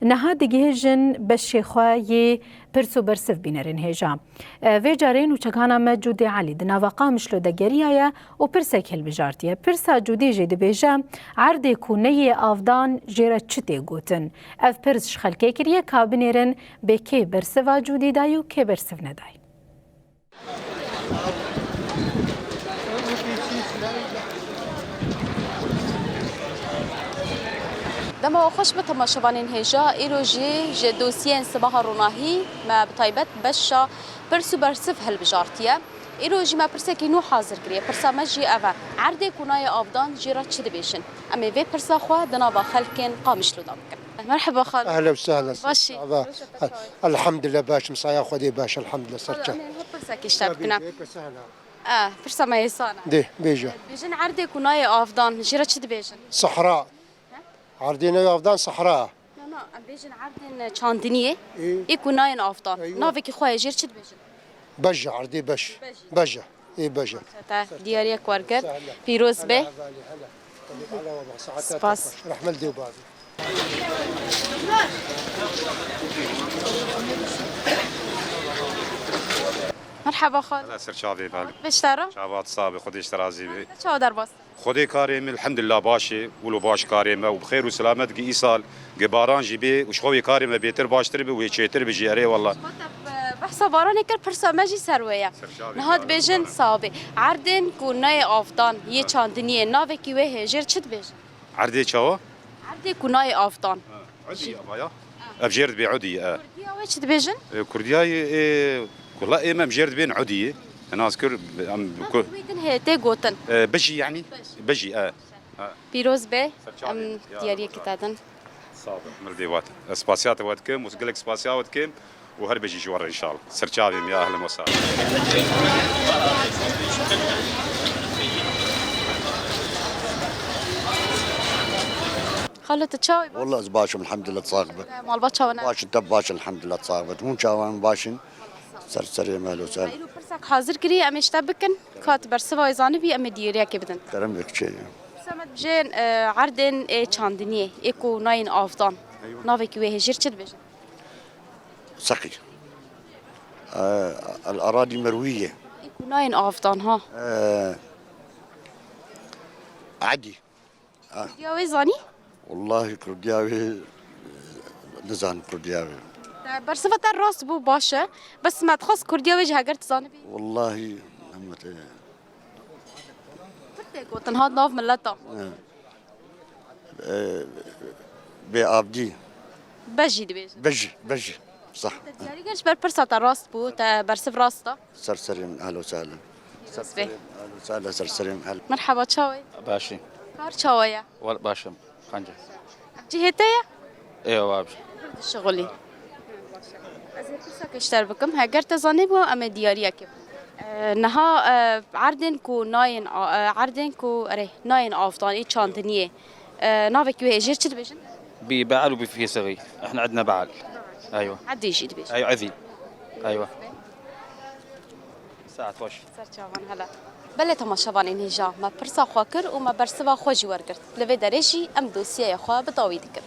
نها دگیهجن بشیخوای پرسو برسف بینرین هجا و جارین و چکانا مجود علی دناوقا مشلو دگریایا و پرسک هل بجارتیه پرسا جودی جید بیجا عرد کونه آفدان جیره چته گوتن اف پرس شخلکه کریه کابینرین به که برسوا جودی دایو که برسف ندای دما خوش به تماشاوانین هجا ایروژی ج دوسیین صباح روناهی ما بطایبت بشا پرسو برسف هل بجارتیه ایروژی ما پرسکی نو حاضر کریه پرسا مجی اوه عرده کنای آفدان جیرا چه دبیشن اما وی پرسا خواه دنابا خلکن قامش لو دامکن مرحبا خال اهلا وسهلا باشي الحمد لله باش مصايا خدي باش الحمد لله سرجع برسك اشتبكنا برسا ما يسانا دي بيجا بيجن عرده كناي افدان جيرا تشد بيجن صحراء عردينا افدان صحراء لا بيجن عردن چاندنيه اي كناي افدان نافك خويا جير تشد بيجن بجا عردي بش بجا اي بجا دياريك ورقر فيروز بي سباس رحمة الدي وبعض مرحبا خال لا سر شافي بالك بشترى شابات صابي خدي اشترازي بي شو درباس خدي كاريم الحمد لله باشي ولو باش كاريم وبخير وسلامت قي ايصال قباران جيبي وشخوي كاريم بيتر باشتر بي ويشيتر بجياري والله بحث باران كر فرصة ماجي سروية نهاد بيجن صابي عردن كوناي افدان يه چاندنيه ناوكي ويه جير چد بيجن عردي شوا عردي كوناي افدان عدي ابايا ابجرد بي عدي كرديا ويه چد بيجن كردياي والله ايه ما مجرد بين عدي انا اذكر ويدن هي تي غوتن بجي يعني بجي بيروز بي ام دياريه كتادن صابر مرديوات سباسيات وقت كم وتقلك سباسيات وقت كم وهرب بيجي جوار ان شاء الله سرچاوي يا اهلا وسهلا خلو تتشاوي والله باشم الحمد لله تصاغبت مال باتشاونا باش انت باش الحمد لله تصاغبت مو شاوان باشن سرسري مالو سال ايلو برسك حاضر كري ام اشتبكن كات برسوا يزانبي ام دياريه كبدن كرم بك شيء سمت بجين عردن اي چاندنيه ايكو ناين افدان نافكي ويه جير چد بيجن سقي الاراضي مرويه ايكو ناين افدان ها عدي دياوي زاني والله كردياوي نزان كردياوي برصفة الراس بو باشا بس ما تخص كردياوي جهاجرت زانبي والله قوتن هاد ناف ملتا بأبدي بجي دبيج بجي صح دياري قرش برسة الراس بو برسف راستا سرسري اهلا وسهلا سرسري اهلا وسهلا سرسري اهلا مرحبا تشاوي باشي كار تشاوية باشم خنجة جهتية ايوه بابش شغلي أزي برسك اشتر بكم هاجرت زانبو أما ديارية كم نها عردن كو ناين عردن كو أري ناين أفضل إيه شانتنيه نافك ويه جير شد بيجن ببعل وبفيه صغير احنا عندنا بعل ايوه عدي يجي بيجن ايوه عذي ايوه ساعة وش سرچاوان هلا بله تماشاوان این هجا ما پرسا خواکر و ما برسوا خوشی ورگرد لوی درشی ام دوسیه خوا بتاوی دکر